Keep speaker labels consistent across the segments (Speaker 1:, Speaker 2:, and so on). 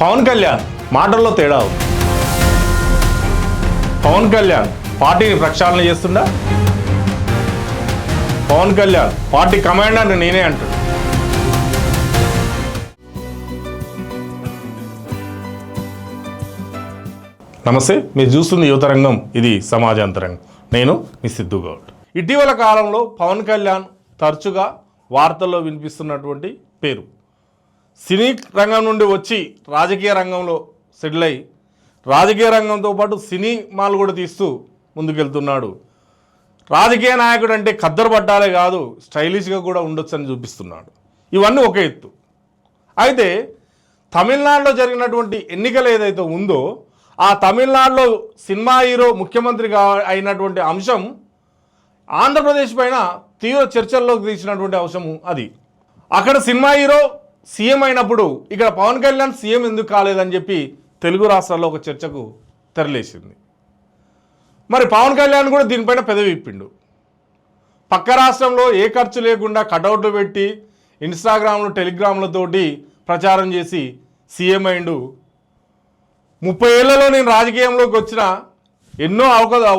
Speaker 1: పవన్ కళ్యాణ్ మాటల్లో తేడా ఉంది. పవన్ కళ్యాణ్ పార్టీని ప్రక్షాళన చేస్తుండా? పవన్ కళ్యాణ్ పార్టీ కమాండర్ని నేనే అంటాడు. నమస్తే, మీరు చూస్తుంది యువతరంగం, ఇది సమాజాంతరంగం. నేను మీ సిద్ధు గౌడ్. ఇటీవల కాలంలో పవన్ కళ్యాణ్ తరచుగా వార్తల్లో వినిపిస్తున్నటువంటి పేరు. సినీ రంగం నుండి వచ్చి రాజకీయ రంగంలో సెటిల్ అయి రాజకీయ రంగంతో పాటు సినిమాలు కూడా తీస్తూ ముందుకెళ్తున్నాడు. రాజకీయ నాయకుడు అంటే ఖద్దరు పట్టాలే కాదు, స్టైలిష్గా కూడా ఉండొచ్చని చూపిస్తున్నాడు. ఇవన్నీ ఒక ఎత్తు. అయితే తమిళనాడులో జరిగినటువంటి ఎన్నికలు ఏదైతే ఉందో, ఆ తమిళనాడులో సినిమా హీరో ముఖ్యమంత్రిగా అయినటువంటి అంశం ఆంధ్రప్రదేశ్ పైన తీవ్ర చర్చల్లోకి తీసినటువంటి అంశము అది. అక్కడ సినిమా హీరో సీఎం అయినప్పుడు ఇక్కడ పవన్ కళ్యాణ్ సీఎం ఎందుకు కాలేదని చెప్పి తెలుగు రాష్ట్రాల్లో ఒక చర్చకు తెరలేసింది. మరి పవన్ కళ్యాణ్ కూడా దీనిపైన పెదవి విప్పిండు. పక్క రాష్ట్రంలో ఏ ఖర్చు లేకుండా కటౌట్లు పెట్టి ఇన్స్టాగ్రామ్లు టెలిగ్రామ్లతోటి ప్రచారం చేసి సీఎం అయిండు. 30 ఏళ్లలో నేను రాజకీయంలోకి వచ్చిన ఎన్నో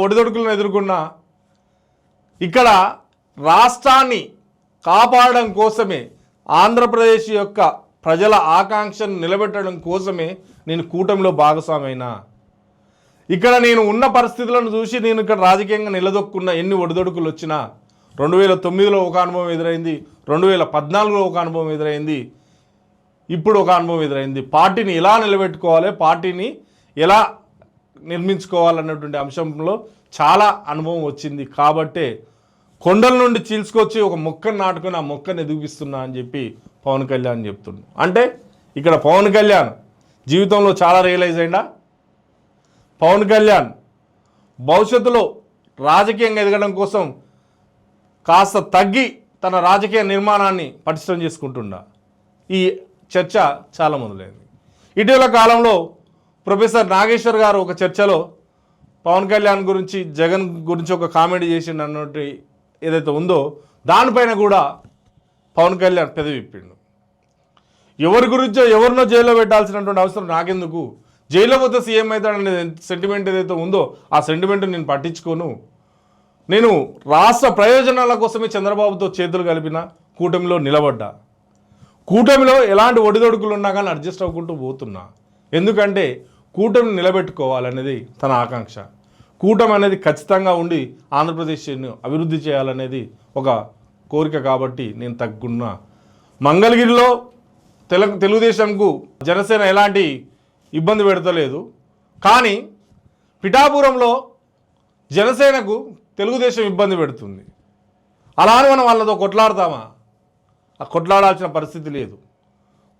Speaker 1: ఒడిదొడుకులను ఎదుర్కొన్నా. ఇక్కడ రాష్ట్రాన్ని కాపాడడం కోసమే, ఆంధ్రప్రదేశ్ యొక్క ప్రజల ఆకాంక్షను నిలబెట్టడం కోసమే నేను కూటమిలో భాగస్వామైనా. ఇక్కడ నేను ఉన్న పరిస్థితులను చూసి నేను ఇక్కడ రాజకీయంగా నిలదొక్కున్న ఎన్ని ఒడిదొడుకులు వచ్చినా 2009లో ఒక అనుభవం ఎదురైంది, 2014లో ఒక అనుభవం ఎదురైంది, ఇప్పుడు ఒక అనుభవం ఎదురైంది. పార్టీని ఎలా నిలబెట్టుకోవాలి, పార్టీని ఎలా నిర్మించుకోవాలన్నటువంటి అంశంలో చాలా అనుభవం వచ్చింది. కాబట్టే కొండల నుండి చీల్చుకొచ్చి ఒక మొక్కను నాటుకొని ఆ మొక్కను ఎదిగిస్తున్నా అని చెప్పి పవన్ కళ్యాణ్ చెప్తున్నాడు. అంటే ఇక్కడ పవన్ కళ్యాణ్ జీవితంలో చాలా రియలైజ్ అయిందా? పవన్ కళ్యాణ్ భవిష్యత్తులో రాజకీయంగా ఎదగడం కోసం కాస్త తగ్గి తన రాజకీయ నిర్మాణాన్ని పటిష్టం చేసుకుంటుండా? ఈ చర్చ చాలా మొదలైంది. ఇటీవల కాలంలో ప్రొఫెసర్ నాగేశ్వర్ గారు ఒక చర్చలో పవన్ కళ్యాణ్ గురించి, జగన్ గురించి ఒక కామెంట్ చేసిండు అన్నట్టు ఏదైతే ఉందో, దానిపైన కూడా పవన్ కళ్యాణ్ పెదవి విప్పిండు. ఎవరి గురించో ఎవరినో జైల్లో పెట్టాల్సినటువంటి అవసరం నాకెందుకు, జైల్లో పోతే సీఎం అవుతాడనే సెంటిమెంట్ ఏదైతే ఉందో ఆ సెంటిమెంట్ నేను పట్టించుకోను. నేను రాష్ట్ర ప్రయోజనాల కోసమే చంద్రబాబుతో చేతులు కలిపిన, కూటమిలో నిలబడ్డా. కూటమిలో ఎలాంటి ఒడిదొడుకులు ఉన్నా కానీ అడ్జస్ట్ అవ్వకుంటూ పోతున్నా. ఎందుకంటే కూటమిని నిలబెట్టుకోవాలనేది తన ఆకాంక్ష. కూటమి అనేది ఖచ్చితంగా ఉండి ఆంధ్రప్రదేశ్ను అభివృద్ధి చేయాలనేది ఒక కోరిక. కాబట్టి నేను తగ్గున్నా. మంగళగిరిలో తెలుగుదేశంకు జనసేన ఎలాంటి ఇబ్బంది పెడతలేదు, కానీ పిఠాపురంలో జనసేనకు తెలుగుదేశం ఇబ్బంది పెడుతుంది. అలా అని మనం వాళ్ళతో కొట్లాడతామా? ఆ కొట్లాడాల్సిన పరిస్థితి లేదు.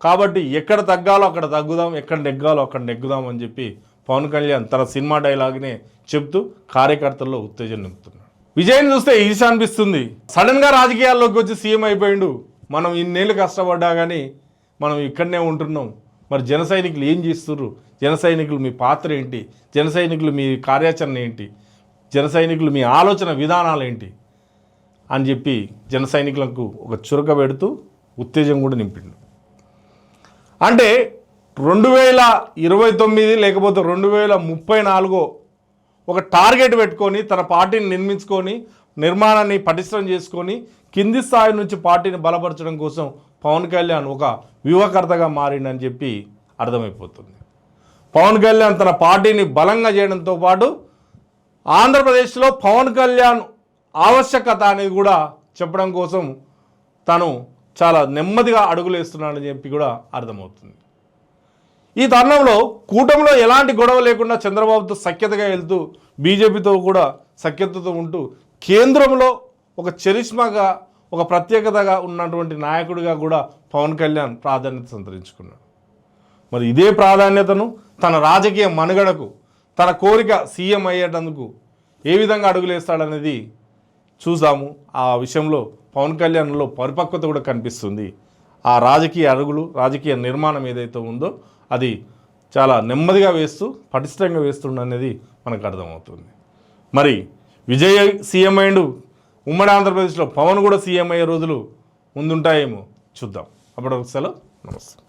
Speaker 1: కాబట్టి ఎక్కడ తగ్గాలో అక్కడ తగ్గుదాం, ఎక్కడ నెగ్గాలో అక్కడ నెగ్గుదాం అని చెప్పి పవన్ కళ్యాణ్ తన సినిమా డైలాగ్నే చెప్తూ కార్యకర్తల్లో ఉత్తేజం నింపుతున్నాడు. విజయ్ని చూస్తే ఈర్ష్య అనిపిస్తుంది. సడన్గా రాజకీయాల్లోకి వచ్చి సీఎం అయిపోయిండు. మనం ఇన్నేళ్ళు కష్టపడ్డా కానీ మనం ఇక్కడనే ఉంటున్నాం. మరి జన సైనికులు ఏం చేస్తుర్రు? జన సైనికులు మీ పాత్ర ఏంటి? జన సైనికులు మీ కార్యాచరణ ఏంటి? జన సైనికులు మీ ఆలోచన విధానాలు ఏంటి అని చెప్పి జన సైనికులకు ఒక చురక పెడుతూ ఉత్తేజం కూడా నింపిండు. అంటే 2029 లేకపోతే 2034 ఒక టార్గెట్ పెట్టుకొని తన పార్టీని నిర్మించుకొని, నిర్మాణాన్ని పటిష్టం చేసుకొని కింది స్థాయి నుంచి పార్టీని బలపరచడం కోసం పవన్ కళ్యాణ్ ఒక వ్యూహకర్తగా మారిండని చెప్పి అర్థమైపోతుంది. పవన్ కళ్యాణ్ తన పార్టీని బలంగా చేయడంతో పాటు ఆంధ్రప్రదేశ్లో పవన్ కళ్యాణ్ ఆవశ్యకత అనేది కూడా చెప్పడం కోసం తను చాలా నెమ్మదిగా అడుగులు వేస్తున్నాడని చెప్పి కూడా అర్థమవుతుంది. ఈ తరుణంలో కూటమిలో ఎలాంటి గొడవ లేకుండా చంద్రబాబుతో సఖ్యతగా వెళ్తూ, బీజేపీతో కూడా సఖ్యతతో ఉంటూ, కేంద్రంలో ఒక చరిష్మాగా, ఒక ప్రత్యేకతగా ఉన్నటువంటి నాయకుడిగా కూడా పవన్ కళ్యాణ్ ప్రాధాన్యత సంతరించుకున్నాడు. మరి ఇదే ప్రాధాన్యతను తన రాజకీయ మనుగడకు, తన కోరిక సీఎం అయ్యేటందుకు ఏ విధంగా అడుగులేస్తాడనేది చూసాము. ఆ విషయంలో పవన్ కళ్యాణ్లో పరిపక్వత కూడా కనిపిస్తుంది. ఆ రాజకీయ అడుగులు, రాజకీయ నిర్మాణం ఏదైతే ఉందో అది చాలా నెమ్మదిగా వేస్తూ, పటిష్టంగా వేస్తుండనేది మనకు అర్థమవుతుంది. మరి విజయ్ సీఎం అయ్యిండు, ఉమ్మడి ఆంధ్రప్రదేశ్లో పవన్ కూడా సీఎం అయ్యే రోజులు ముందుంటాయేమో చూద్దాం. అప్పటివరకు సెలవు, నమస్తే.